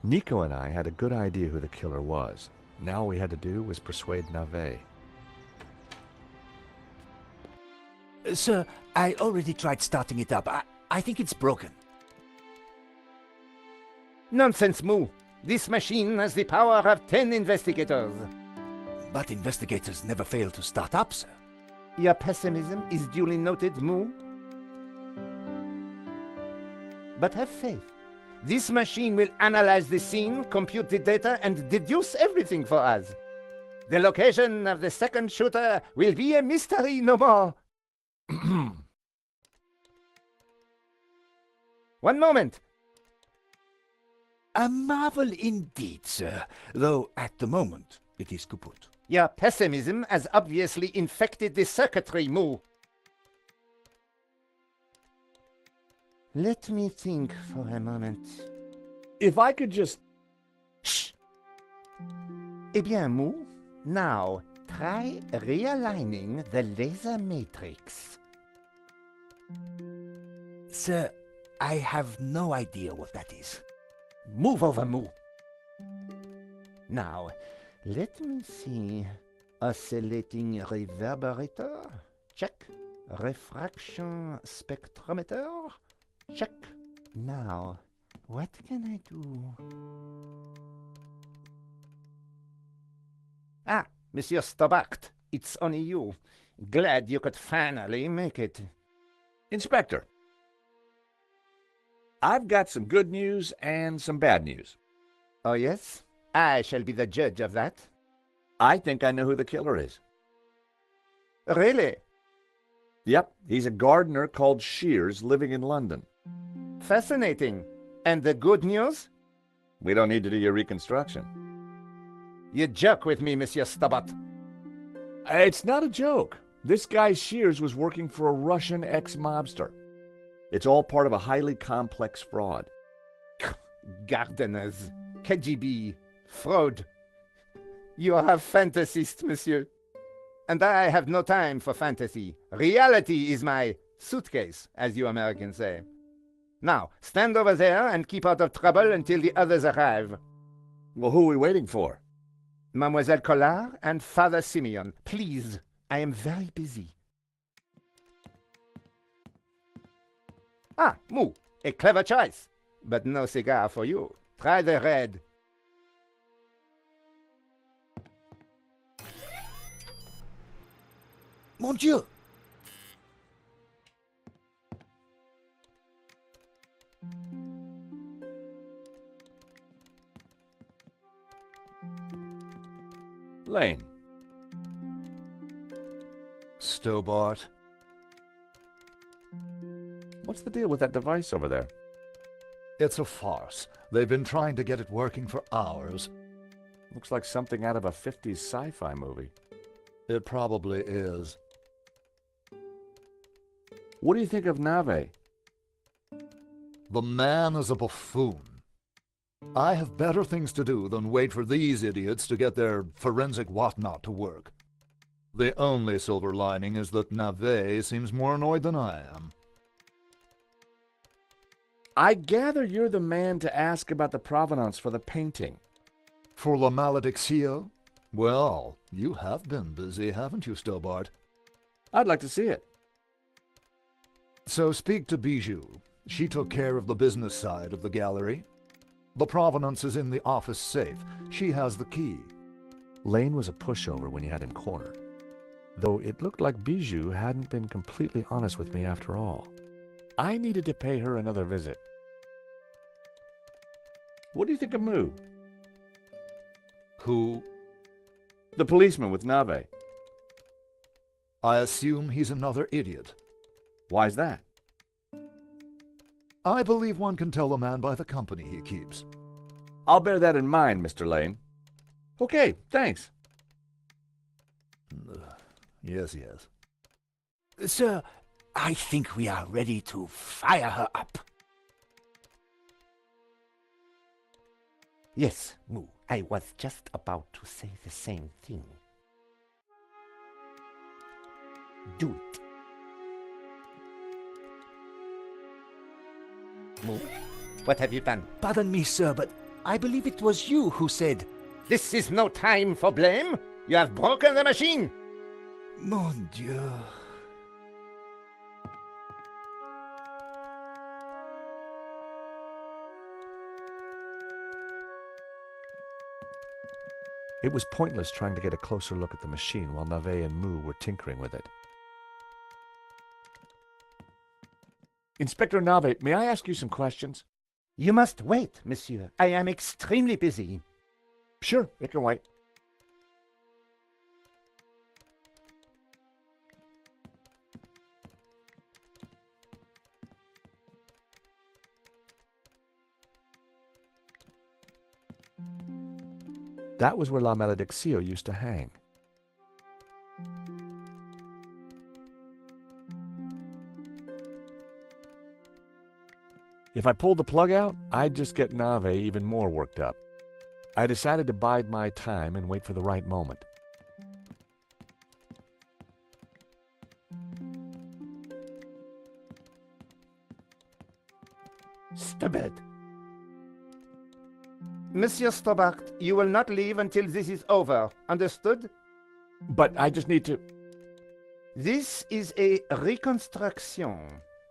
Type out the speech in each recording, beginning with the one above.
Nico and I had a good idea who the killer was. Now all we had to do was persuade Nave. Sir, I already tried starting it up. I think it's broken. Nonsense, Moo. This machine has the power of 10 investigators. But investigators never fail to start up, sir. Your pessimism is duly noted, Moo. But have faith. This machine will analyze the scene, compute the data, and deduce everything for us. The location of the second shooter will be a mystery no more. One moment. A marvel indeed, sir, though at the moment it is kaput. Your pessimism has obviously infected the circuitry, Moo. Let me think for a moment. If I could just... Shh! Eh bien, Moo, now try realigning the laser matrix. Sir, I have no idea what that is. Move over, Moo. Now, let me see. Oscillating reverberator? Check. Refraction spectrometer? Check. Now, what can I do? Ah, Monsieur Stobart, it's only you. Glad you could finally make it. Inspector, I've got some good news and some bad news. Oh, yes? I shall be the judge of that. I think I know who the killer is. Really? Yep, he's a gardener called Shears living in London. Fascinating. And the good news? We don't need to do your reconstruction. You joke with me, Monsieur Stobart. It's not a joke. This guy Shears was working for a Russian ex-mobster. It's all part of a highly complex fraud. Gardeners, KGB, fraud. You are a fantasist, monsieur. And I have no time for fantasy. Reality is my suitcase, as you Americans say. Now, stand over there and keep out of trouble until the others arrive. Well, who are we waiting for? Mademoiselle Collard and Father Simeon. Please, I am very busy. Ah, Moo, a clever choice. But no cigar for you. Try the red. Mon Dieu! Lane. Stobart. What's the deal with that device over there? It's a farce. They've been trying to get it working for hours. Looks like something out of a 50s sci-fi movie. It probably is. What do you think of Nave? The man is a buffoon. I have better things to do than wait for these idiots to get their forensic whatnot to work. The only silver lining is that Nave seems more annoyed than I am. I gather you're the man to ask about the provenance for the painting. For La Maledictio? Well, you have been busy, haven't you, Stobart? I'd like to see it. So speak to Bijou. She took care of the business side of the gallery. The provenance is in the office safe. She has the key. Lane was a pushover when you had him cornered. Though it looked like Bijou hadn't been completely honest with me after all. I needed to pay her another visit. What do you think of Moo? Who? The policeman with Nave. I assume he's another idiot. Why's that? I believe one can tell a man by the company he keeps. I'll bear that in mind, Mr. Lane. Okay, thanks. Yes, yes. Sir, I think we are ready to fire her up. Yes, Moo, I was just about to say the same thing. Do it. Moo, what have you done? Pardon me, sir, but I believe it was you who said, This is no time for blame. You have broken the machine. Mon Dieu. It was pointless trying to get a closer look at the machine while Navet and Moo were tinkering with it. Inspector Navet, may I ask you some questions? You must wait, monsieur. I am extremely busy. Sure, it can wait. That was where La Malediccio used to hang. If I pulled the plug out, I'd just get Navet even more worked up. I decided to bide my time and wait for the right moment. Stupid. Monsieur Stobart, you will not leave until this is over. Understood? But I just need to... This is a reconstruction.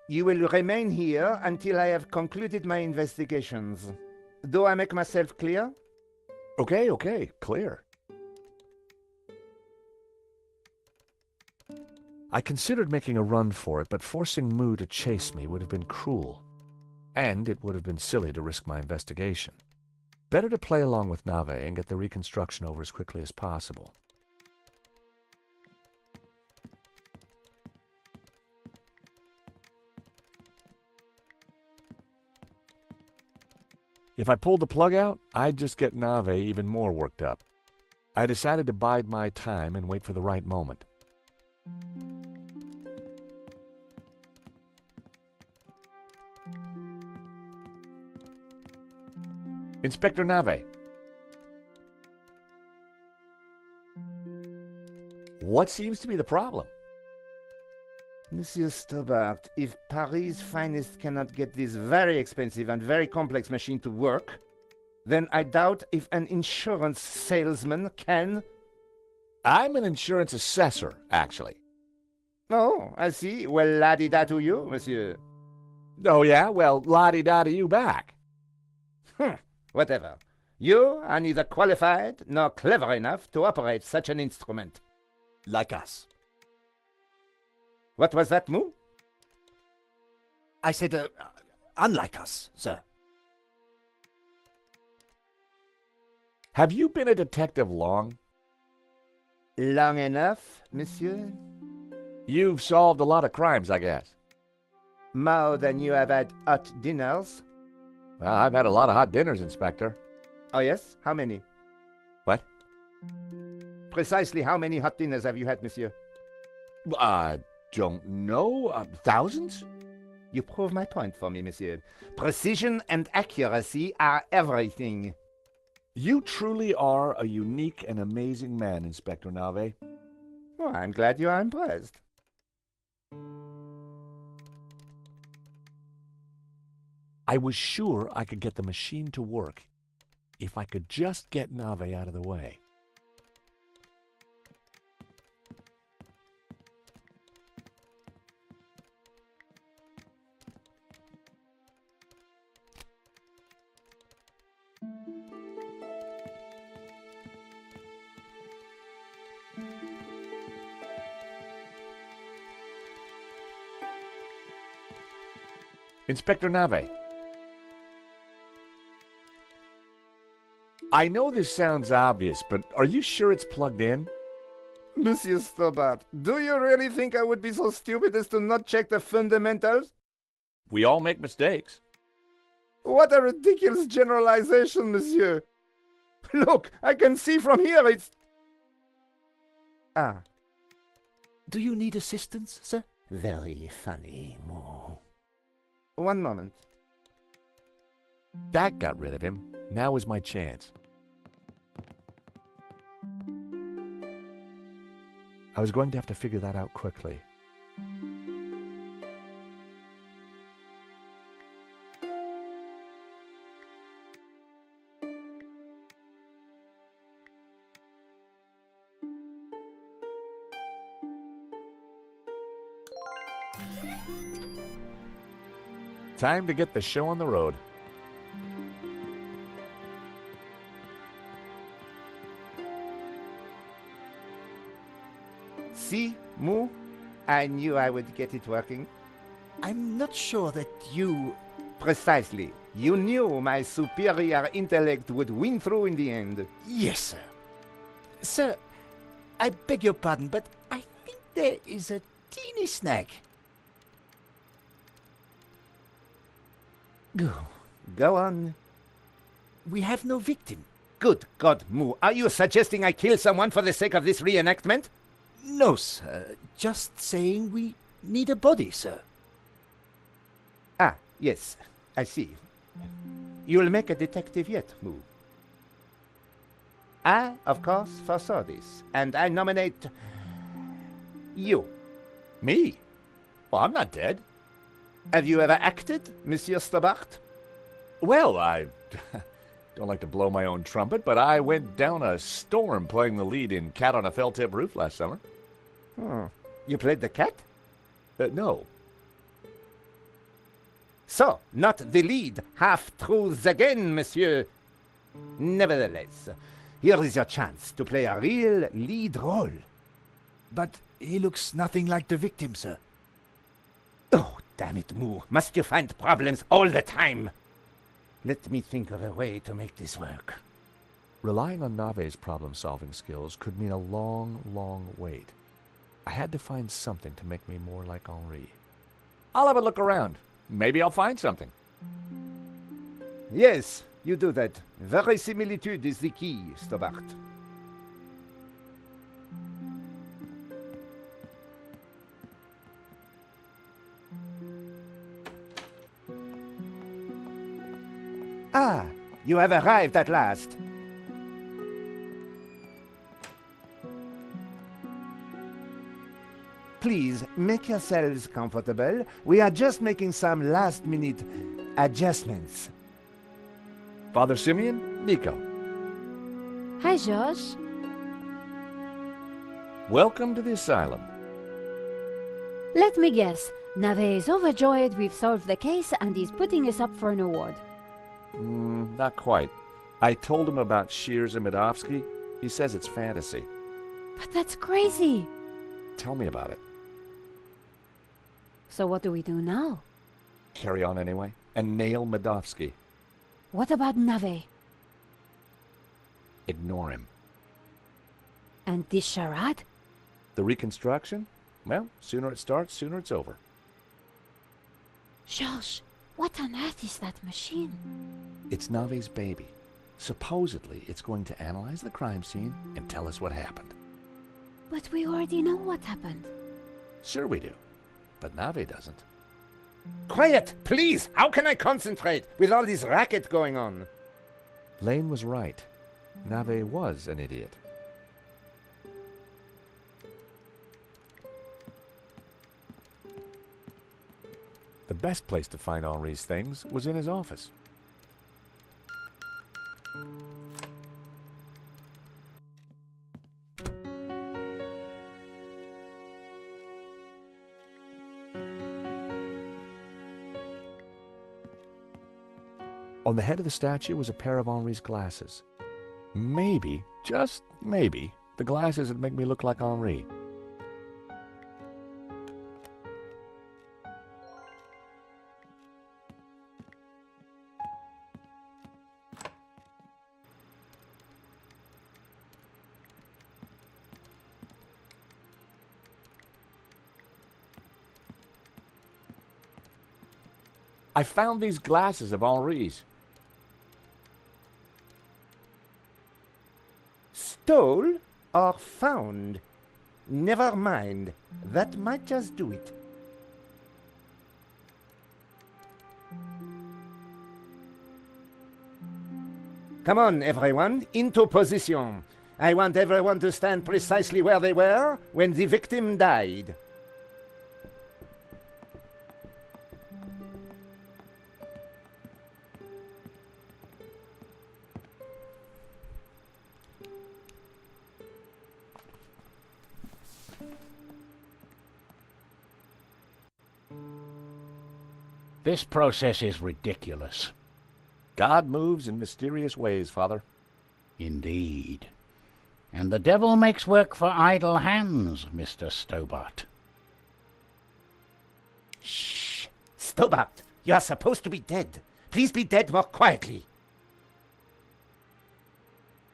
You will remain here until I have concluded my investigations. Do I make myself clear? Okay, clear. I considered making a run for it, but forcing Moo to chase me would have been cruel. And it would have been silly to risk my investigation. Better to play along with Navet and get the reconstruction over as quickly as possible. If I pulled the plug out, I'd just get Navet even more worked up. I decided to bide my time and wait for the right moment. Inspector Navet. What seems to be the problem? Monsieur Stobart, if Paris' finest cannot get this very expensive and very complex machine to work, then I doubt if an insurance salesman can... I'm an insurance assessor, actually. Oh, I see. Well, la-di-da to you, monsieur. Oh, yeah? Well, la-di-da to you back. Whatever. You are neither qualified nor clever enough to operate such an instrument. like us. What was that, Moo? I said, unlike us, sir. Have you been a detective long? Long enough, monsieur? You've solved a lot of crimes, I guess. More than you have had hot dinners? Well, I've had a lot of hot dinners, Inspector. Oh, yes? How many? What? Precisely how many hot dinners have you had, monsieur? I don't know. Thousands? You prove my point for me, monsieur. Precision and accuracy are everything. You truly are a unique and amazing man, Inspector Navet. Oh, I'm glad you are impressed. I was sure I could get the machine to work if I could just get Navet out of the way. Inspector Navet. I know this sounds obvious, but are you sure it's plugged in? Monsieur Stobart, do you really think I would be so stupid as to not check the fundamentals? We all make mistakes. What a ridiculous generalization, monsieur. Look, I can see from here it's... Ah. Do you need assistance, sir? Very funny, Moo. One moment. That got rid of him. Now is my chance. I was going to have to figure that out quickly. Time to get the show on the road. See, Moo? I knew I would get it working. I'm not sure that you... Precisely. You knew my superior intellect would win through in the end. Yes, sir. Sir, I beg your pardon, but I think there is a teeny snag. Go on. We have no victim. Good God, Moo. Are you suggesting I kill someone for the sake of this reenactment? No, sir. Just saying we need a body, sir. Ah, yes. I see. You'll make a detective yet, Moo. I, of course, foresaw this, and I nominate you. Me? Well, I'm not dead. Have you ever acted, Monsieur Stobart? Well, I don't like to blow my own trumpet, but I went down a storm playing the lead in Cat on a Felt-Tip Roof last summer. You played the cat? No. So, not the lead. Half-truths again, monsieur. Nevertheless, here is your chance to play a real lead role. But he looks nothing like the victim, sir. Oh, damn it, Moo. Must you find problems all the time? Let me think of a way to make this work. Relying on Nave's problem-solving skills could mean a long, long wait. I had to find something to make me more like Henri. I'll have a look around. Maybe I'll find something. Yes, you do that. Verisimilitude is the key, Stobart. Ah, you have arrived at last. Please, make yourselves comfortable. We are just making some last-minute adjustments. Father Simeon, Nico. Hi, Josh. Welcome to the asylum. Let me guess. Nave is overjoyed we've solved the case and he's putting us up for an award. Not quite. I told him about Shears and Medovsky. He says it's fantasy. But that's crazy. Tell me about it. So what do we do now? Carry on anyway, and nail Medovsky. What about Nave? Ignore him. And this charade? The reconstruction? Well, sooner it starts, sooner it's over. Josh, what on earth is that machine? It's Nave's baby. Supposedly, it's going to analyze the crime scene and tell us what happened. But we already know what happened. Sure we do. But Nave doesn't. Quiet, please! How can I concentrate with all this racket going on? Lane was right. Nave was an idiot. The best place to find Henri's things was in his office. On the head of the statue was a pair of Henri's glasses. Maybe, just maybe, the glasses would make me look like Henri. I found these glasses of Henri's. Stole or found? Never mind. That might just do it. Come on, everyone, into position. I want everyone to stand precisely where they were when the victim died. This process is ridiculous. God moves in mysterious ways, Father. Indeed. And the devil makes work for idle hands, Mr. Stobart. Shh! Stobart, you are supposed to be dead. Please be dead more quietly.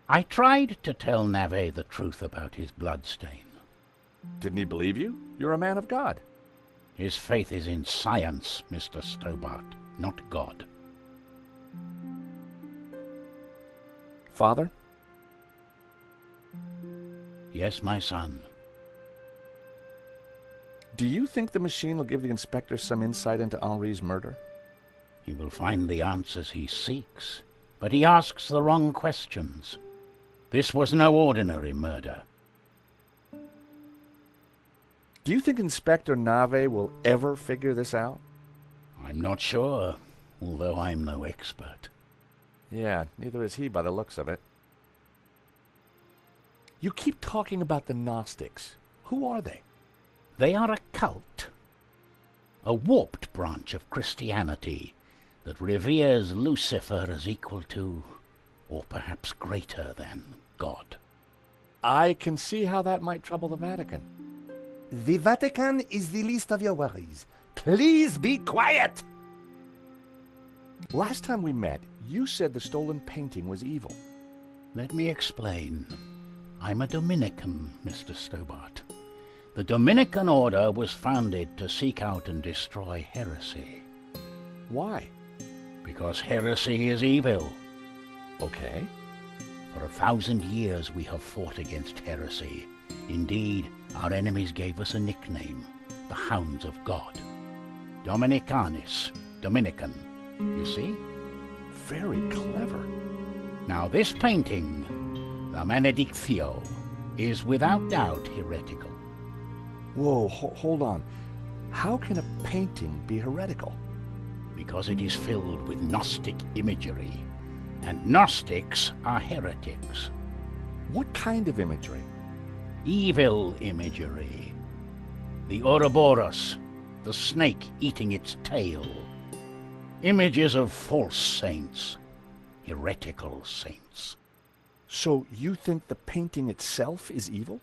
I tried to tell Nave the truth about his bloodstain. Didn't he believe you? You're a man of God. His faith is in science, Mr. Stobart, not God. Father? Yes, my son. Do you think the machine will give the inspector some insight into Henri's murder? He will find the answers he seeks, but he asks the wrong questions. This was no ordinary murder. Do you think Inspector Nave will ever figure this out? I'm not sure, although I'm no expert. Yeah, neither is he by the looks of it. You keep talking about the Gnostics. Who are they? They are a cult, a warped branch of Christianity that reveres Lucifer as equal to, or perhaps greater than, God. I can see how that might trouble the Vatican. The Vatican is the least of your worries. Please be quiet! Last time we met, you said the stolen painting was evil. Let me explain. I'm a Dominican, Mr. Stobart. The Dominican order was founded to seek out and destroy heresy. Why? Because heresy is evil. Okay. For 1,000 years we have fought against heresy. Indeed, our enemies gave us a nickname, the Hounds of God. Dominicanis, Dominican, you see? Very clever. Now this painting, the Benedictio, is without doubt heretical. Whoa, hold on. How can a painting be heretical? Because it is filled with Gnostic imagery, and Gnostics are heretics. What kind of imagery? Evil imagery. The Ouroboros, the snake eating its tail. Images of false saints, heretical saints. So you think the painting itself is evil?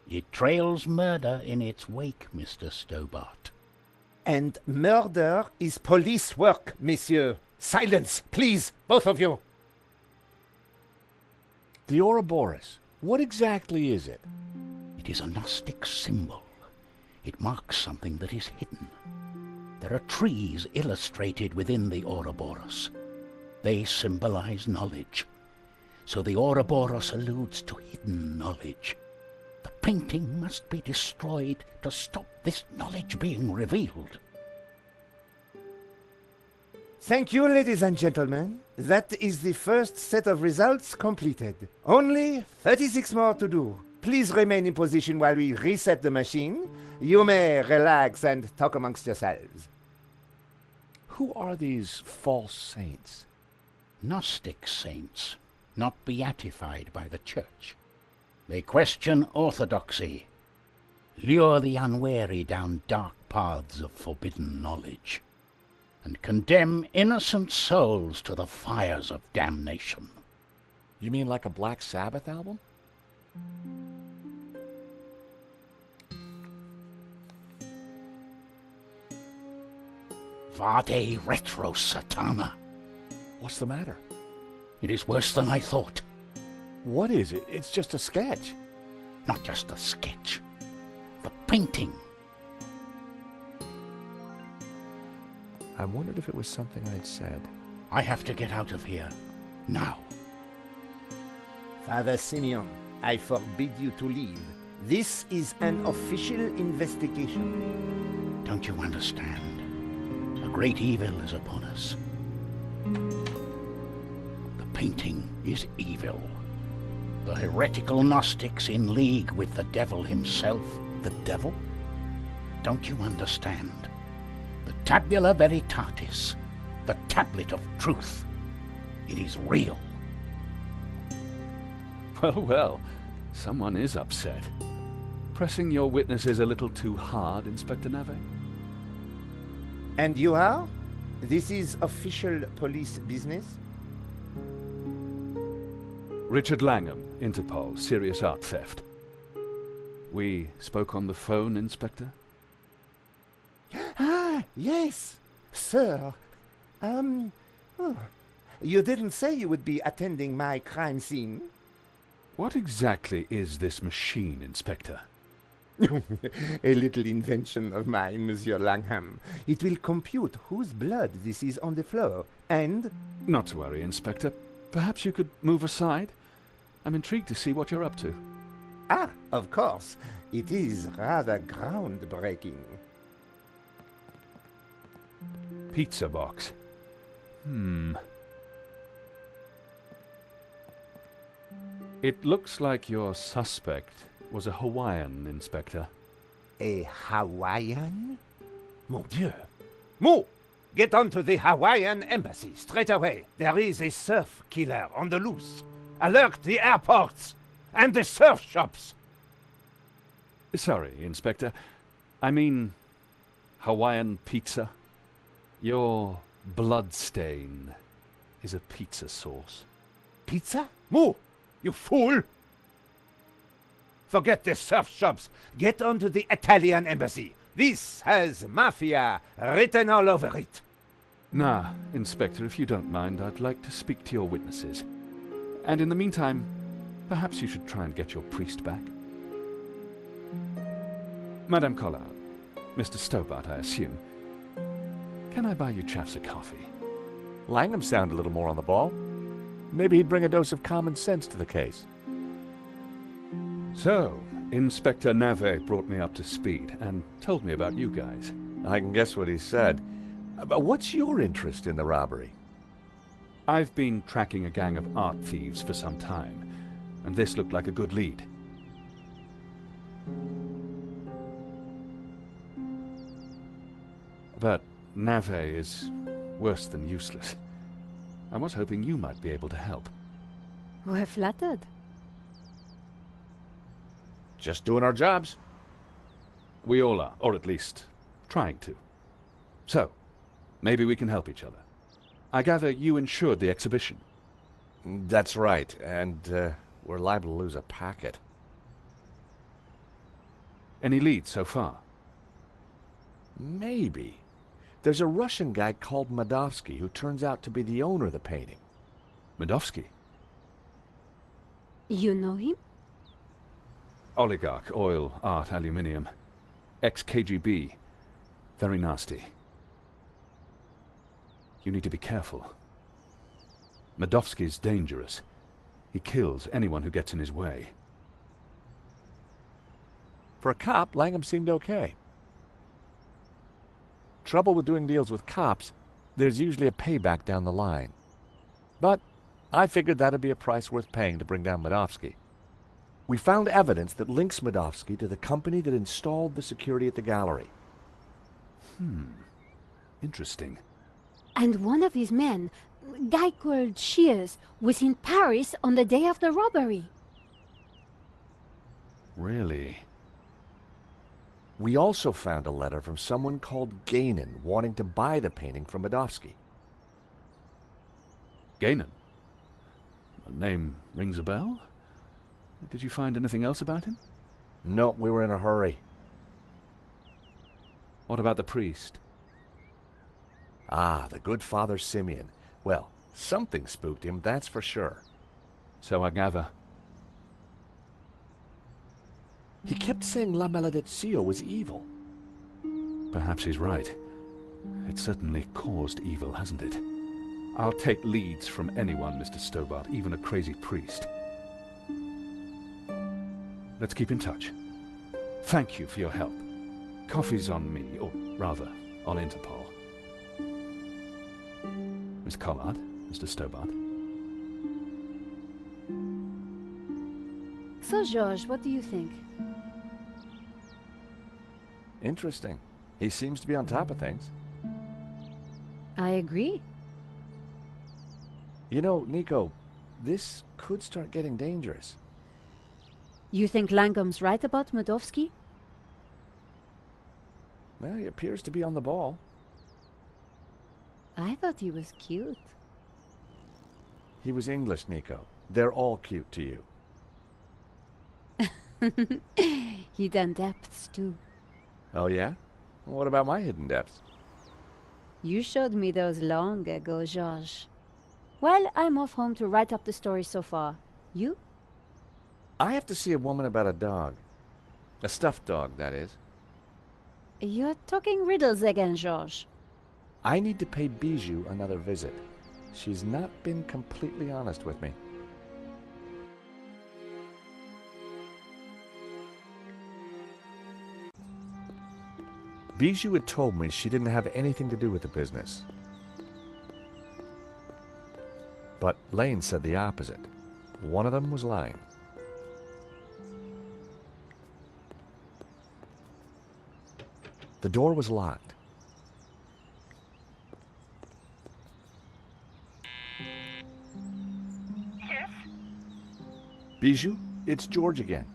It trails murder in its wake, Mr. Stobart. And murder is police work, monsieur. Silence, please, both of you. The Ouroboros. What exactly is it? It is a Gnostic symbol. It marks something that is hidden. There are trees illustrated within the Ouroboros. They symbolize knowledge. So the Ouroboros alludes to hidden knowledge. The painting must be destroyed to stop this knowledge being revealed. Thank you, ladies and gentlemen. That is the first set of results completed. Only 36 more to do. Please remain in position while we reset the machine. You may relax and talk amongst yourselves. Who are these false saints? Gnostic saints, not beatified by the Church. They question orthodoxy, lure the unwary down dark paths of forbidden knowledge, and condemn innocent souls to the fires of damnation. You mean like a Black Sabbath album? Vade retro satana. What's the matter? It is worse than I thought. What is it? It's just a sketch. Not just a sketch. The painting. I wondered if it was something I'd said. I have to get out of here. Now. Father Simeon, I forbid you to leave. This is an official investigation. Don't you understand? A great evil is upon us. The painting is evil. The heretical Gnostics in league with the devil himself. The devil? Don't you understand? The tabula veritatis, the tablet of truth. It is real. Well, someone is upset. Pressing your witnesses a little too hard, Inspector Nave? And you are? This is official police business? Richard Langham, Interpol, serious art theft. We spoke on the phone, Inspector? Ah, yes, sir. You didn't say you would be attending my crime scene. What exactly is this machine, Inspector? A little invention of mine, Monsieur Langham. It will compute whose blood this is on the floor, and... Not to worry, Inspector. Perhaps you could move aside? I'm intrigued to see what you're up to. Ah, of course. It is rather groundbreaking. Pizza box. It looks like your suspect was a Hawaiian, Inspector. A Hawaiian? Mon Dieu! Mo! Get on to the Hawaiian embassy straight away. There is a surf killer on the loose. Alert the airports and the surf shops. Sorry, Inspector. I mean, Hawaiian pizza. Your bloodstain is a pizza sauce. Pizza? Mo! You fool! Forget the surf shops. Get on to the Italian embassy. This has mafia written all over it. Nah, Inspector, if you don't mind, I'd like to speak to your witnesses. And in the meantime, perhaps you should try and get your priest back. Madame Collard, Mr. Stobart, I assume. Can I buy you chaps a coffee? Langham sounded a little more on the ball. Maybe he'd bring a dose of common sense to the case. So, Inspector Nave brought me up to speed and told me about you guys. I can guess what he said. But what's your interest in the robbery? I've been tracking a gang of art thieves for some time, and this looked like a good lead. But Nave is worse than useless. I was hoping you might be able to help. We're flattered. Just doing our jobs. We all are, or at least trying to. So, maybe we can help each other. I gather you insured the exhibition. That's right, and we're liable to lose a packet. Any leads so far? Maybe. There's a Russian guy called Madovsky who turns out to be the owner of the painting. Madovsky? You know him? Oligarch, oil, art, aluminium. Ex-KGB. Very nasty. You need to be careful. Madovsky's dangerous. He kills anyone who gets in his way. For a cop, Langham seemed okay. Trouble with doing deals with cops, there's usually a payback down the line. But I figured that'd be a price worth paying to bring down Madovsky. We found evidence that links Madovsky to the company that installed the security at the gallery. Interesting. And one of his men, a guy called Shears, was in Paris on the day of the robbery. Really? We also found a letter from someone called Gainan wanting to buy the painting from Madovsky. Gainan? The name rings a bell? Did you find anything else about him? No, we were in a hurry. What about the priest? Ah, the good Father Simeon. Well, something spooked him, that's for sure. So I gather. He kept saying La Maledizio was evil. Perhaps he's right. It's certainly caused evil, hasn't it? I'll take leads from anyone, Mr. Stobart, even a crazy priest. Let's keep in touch. Thank you for your help. Coffee's on me, or rather, on Interpol. Miss Collard, Mr. Stobart. So, George, what do you think? Interesting. He seems to be on top of things. I agree. You know, Nico, this could start getting dangerous. You think Langham's right about Madovsky? Well, he appears to be on the ball. I thought he was cute. He was English, Nico. They're all cute to you. Hidden depths, too. Oh, yeah? What about my hidden depths? You showed me those long ago, Georges. Well, I'm off home to write up the story so far. You? I have to see a woman about a dog. A stuffed dog, that is. You're talking riddles again, Georges. I need to pay Bijou another visit. She's not been completely honest with me. Bijou had told me she didn't have anything to do with the business. But Lane said the opposite. One of them was lying. The door was locked. Yes? Bijou, it's George again.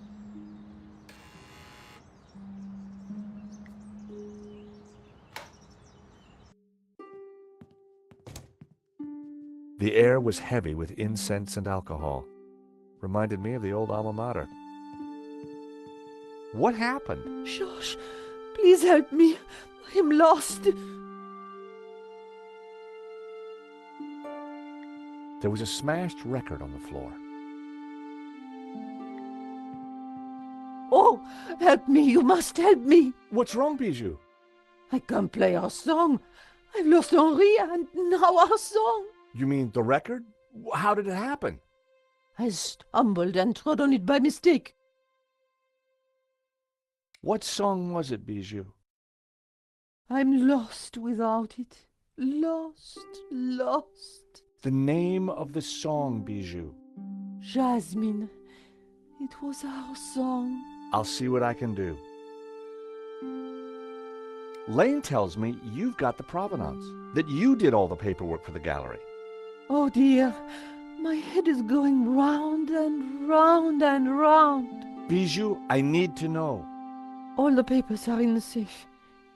The air was heavy with incense and alcohol. Reminded me of the old alma mater. What happened? Georges, please help me. I am lost. There was a smashed record on the floor. Oh, help me. You must help me. What's wrong, Bijou? I can't play our song. I've lost Henri and now our song. You mean the record? How did it happen? I stumbled and trod on it by mistake. What song was it, Bijou? I'm lost without it. Lost, lost. The name of the song, Bijou. Jasmine. It was our song. I'll see what I can do. Lane tells me you've got the provenance, that you did all the paperwork for the gallery. Oh dear, my head is going round and round and round. Bijou, I need to know. All the papers are in the safe,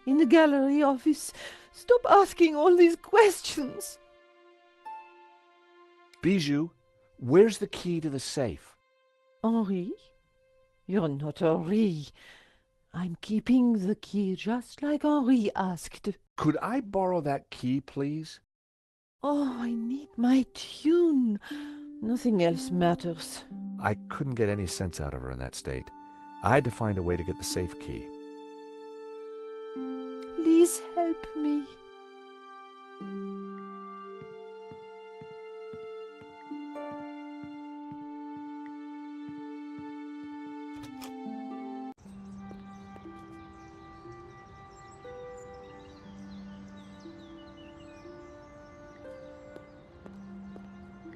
in the gallery office. Stop asking all these questions. Bijou, where's the key to the safe? Henri? You're not Henri. I'm keeping the key just like Henri asked. Could I borrow that key, please? Oh, I need my tune. Nothing else matters. I couldn't get any sense out of her in that state. I had to find a way to get the safe key. Please help me.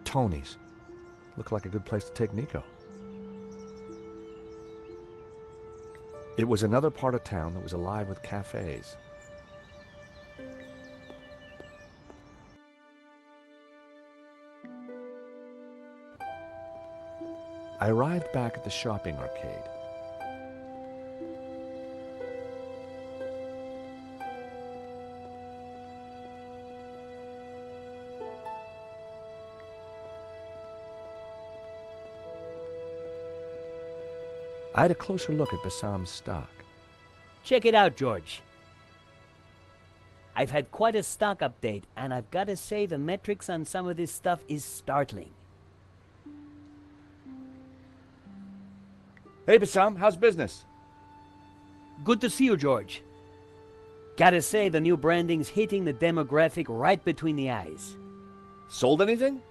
Tony's. Looked like a good place to take Nico. It was another part of town that was alive with cafes. I arrived back at the shopping arcade. I had a closer look at Bassam's stock. Check it out, George. I've had quite a stock update, and I've got to say the metrics on some of this stuff is startling. Hey, Bassam, how's business? Good to see you, George. Gotta say, the new branding's hitting the demographic right between the eyes. Sold anything?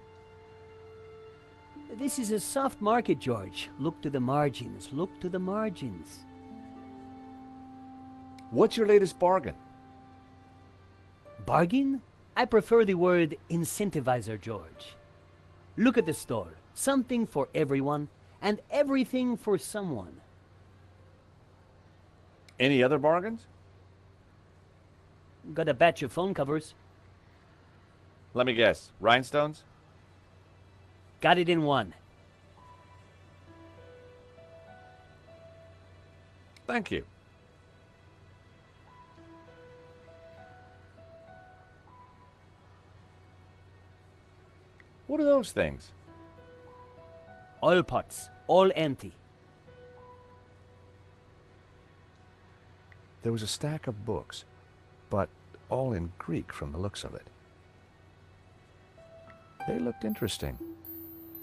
This is a soft market, George. Look to the margins. Look to the margins. What's your latest bargain? Bargain? I prefer the word incentivizer, George. Look at the store. Something for everyone, and everything for someone. Any other bargains? Got a batch of phone covers. Let me guess. Rhinestones? Got it in one. Thank you. What are those things? Oil pots, all empty. There was a stack of books, but all in Greek from the looks of it. They looked interesting.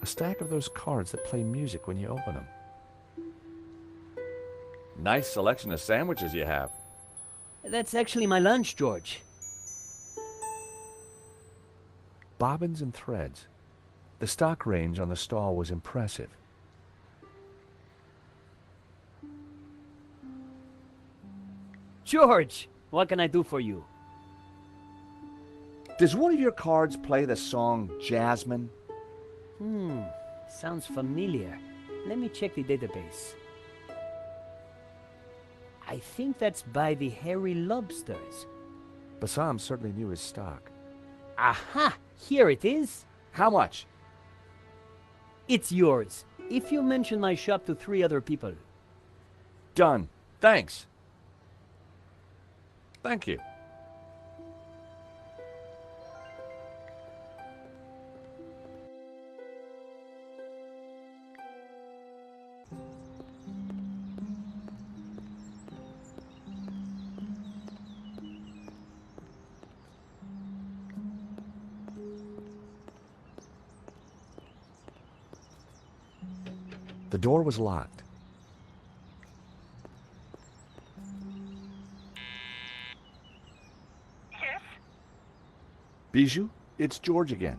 A stack of those cards that play music when you open them. Nice selection of sandwiches you have. That's actually my lunch, George. Bobbins and threads. The stock range on the stall was impressive. George, what can I do for you? Does one of your cards play the song Jasmine? Sounds familiar. Let me check the database. I think that's by the Hairy Lobsters. Bassam certainly knew his stock. Aha! Here it is. How much? It's yours, if you mention my shop to 3 other people. Done. Thanks. Thank you. The door was locked. Yes? Bijou, it's George again.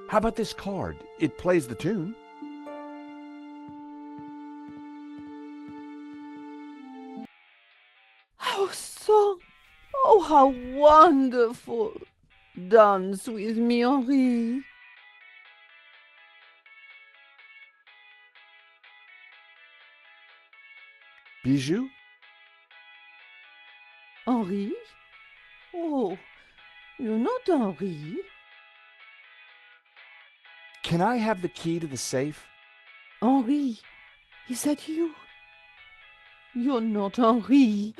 How about this card? It plays the tune. How song! Oh, how wonderful! Dance with me, Henri. Bijou? Henri? Oh, you're not Henri. Can I have the key to the safe? Henri, is that you? You're not Henri.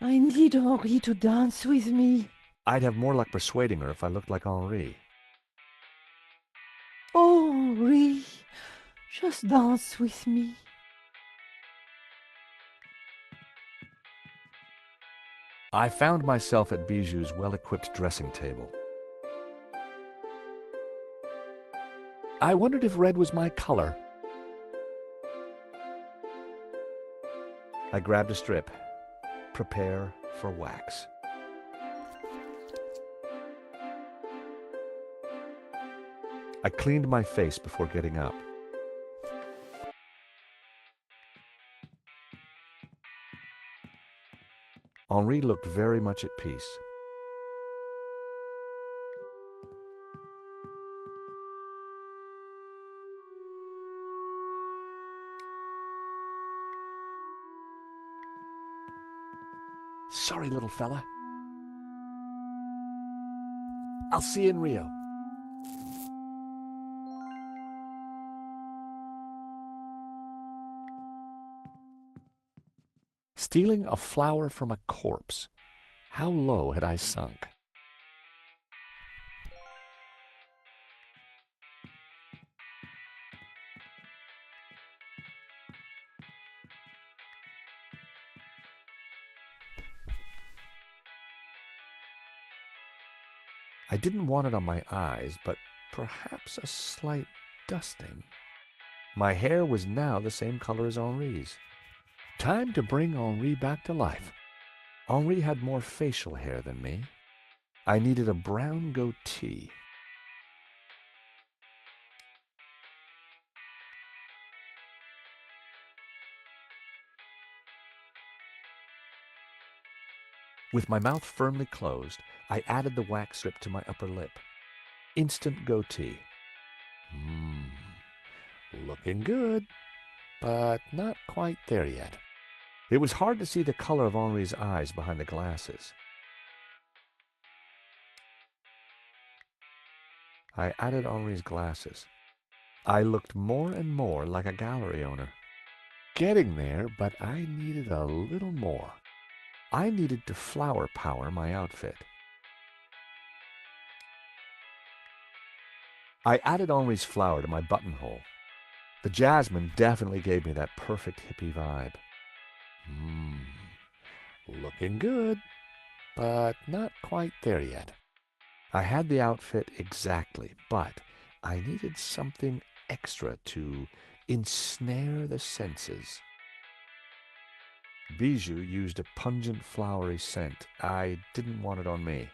I need Henri to dance with me. I'd have more luck persuading her if I looked like Henri. Oh, Henri, just dance with me. I found myself at Bijou's well-equipped dressing table. I wondered if red was my color. I grabbed a strip. Prepare for wax. I cleaned my face before getting up. Henri looked very much at peace. Sorry, little fella. I'll see you in Rio. Stealing a flower from a corpse. How low had I sunk? I didn't want it on my eyes, but perhaps a slight dusting. My hair was now the same color as Henri's. Time to bring Henri back to life. Henri had more facial hair than me. I needed a brown goatee. With my mouth firmly closed, I added the wax strip to my upper lip. Instant goatee. Looking good, but not quite there yet. It was hard to see the color of Henri's eyes behind the glasses. I added Henri's glasses. I looked more and more like a gallery owner. Getting there, but I needed a little more. I needed to flower power my outfit. I added Henri's flower to my buttonhole. The jasmine definitely gave me that perfect hippie vibe. Looking good, but not quite there yet. I had the outfit exactly, but I needed something extra to ensnare the senses. Bijou used a pungent flowery scent. I didn't want it on me.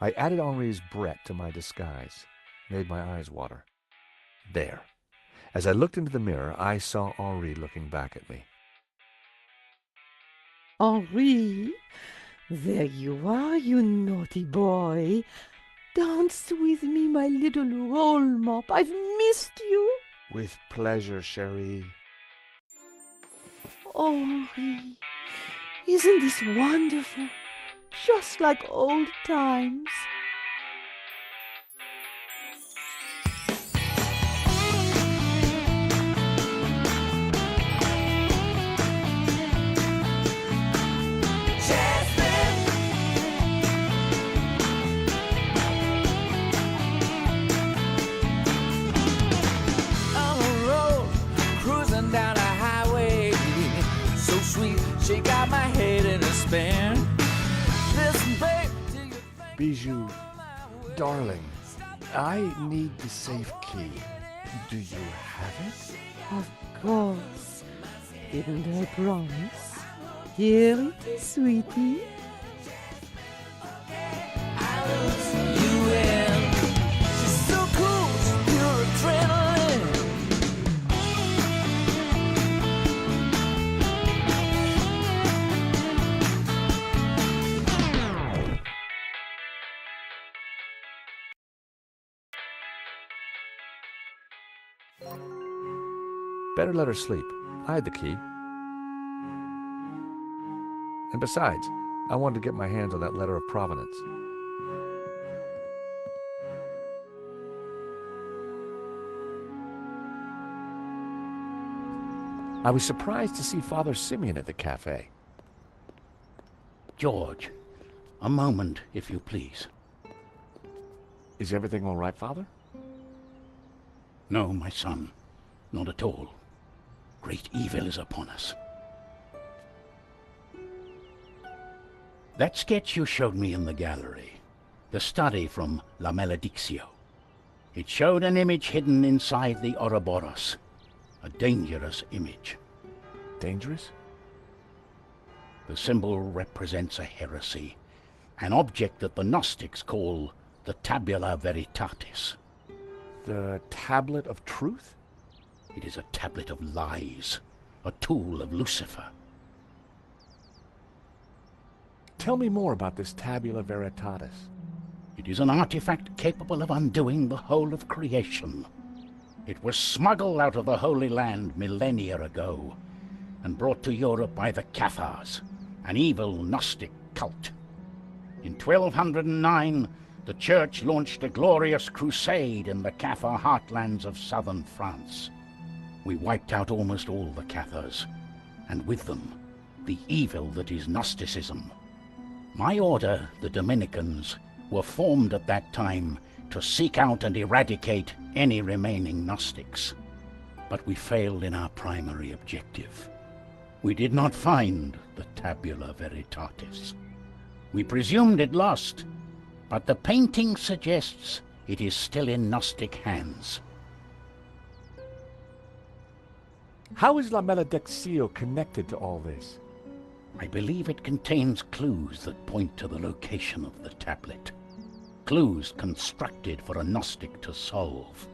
I added Henri's Brett to my disguise, made my eyes water. There. As I looked into the mirror, I saw Henri looking back at me. Henri, there you are, you naughty boy. Dance with me, my little roll mop. I've missed you. With pleasure, chérie. Henri, isn't this wonderful? Just like old times. She got my head in a spin. Listen, babe, do you think Bijou, darling, I need the safe key. Do you have it? Of course. Didn't I promise? Here it is, sweetie. I lose you in? She's so cool, she's pure adrenaline. Better let her sleep. I had the key. And besides, I wanted to get my hands on that letter of provenance. I was surprised to see Father Simeon at the cafe. George, a moment, if you please. Is everything all right, Father? No, my son, not at all. Great evil is upon us. That sketch you showed me in the gallery, the study from La Maledictio, it showed an image hidden inside the Ouroboros, a dangerous image. Dangerous? The symbol represents a heresy, an object that the Gnostics call the tabula veritatis. The tablet of truth? It is a tablet of lies, a tool of Lucifer. Tell me more about this tabula veritatis. It is an artifact capable of undoing the whole of creation. It was smuggled out of the Holy Land millennia ago and brought to Europe by the Cathars, an evil Gnostic cult. In 1209, the Church launched a glorious crusade in the Cathar heartlands of southern France. We wiped out almost all the Cathars, and with them, the evil that is Gnosticism. My order, the Dominicans, were formed at that time to seek out and eradicate any remaining Gnostics. But we failed in our primary objective. We did not find the tabula veritatis. We presumed it lost, but the painting suggests it is still in Gnostic hands. How is La Maledictio connected to all this? I believe it contains clues that point to the location of the tablet. Clues constructed for a Gnostic to solve.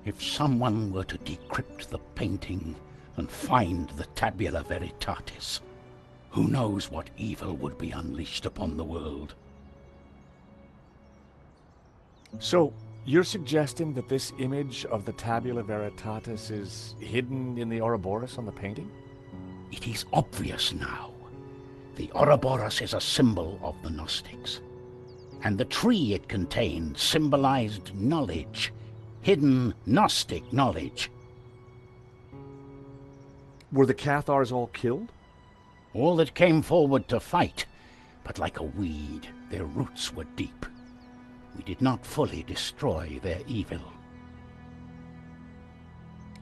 If someone were to decrypt the painting and find the tabula veritatis, who knows what evil would be unleashed upon the world? So, You're suggesting that this image of the Tabula Veritatis is hidden in the Ouroboros on the painting? It is obvious now. The Ouroboros is a symbol of the Gnostics, and the tree it contained symbolized knowledge, hidden Gnostic knowledge. Were the Cathars all killed? All that came forward to fight, but like a weed, their roots were deep. We did not fully destroy their evil.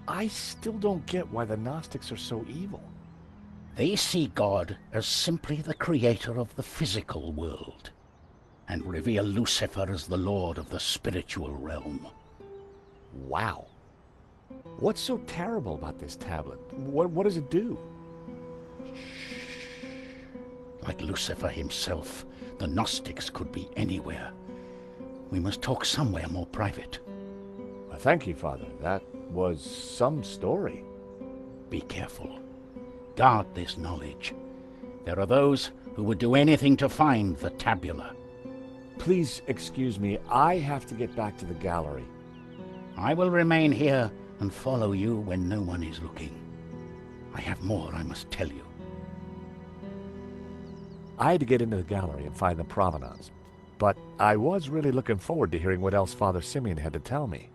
I still don't get why the Gnostics are so evil. They see God as simply the creator of the physical world, and revere Lucifer as the lord of the spiritual realm. Wow. What's so terrible about this tablet? What does it do? Like Lucifer himself, the Gnostics could be anywhere. We must talk somewhere more private. Well, thank you, Father. That was some story. Be careful. Guard this knowledge. There are those who would do anything to find the tabula. Please excuse me. I have to get back to the gallery. I will remain here and follow you when no one is looking. I have more I must tell you. I had to get into the gallery and find the provenance, but I was really looking forward to hearing what else Father Simeon had to tell me.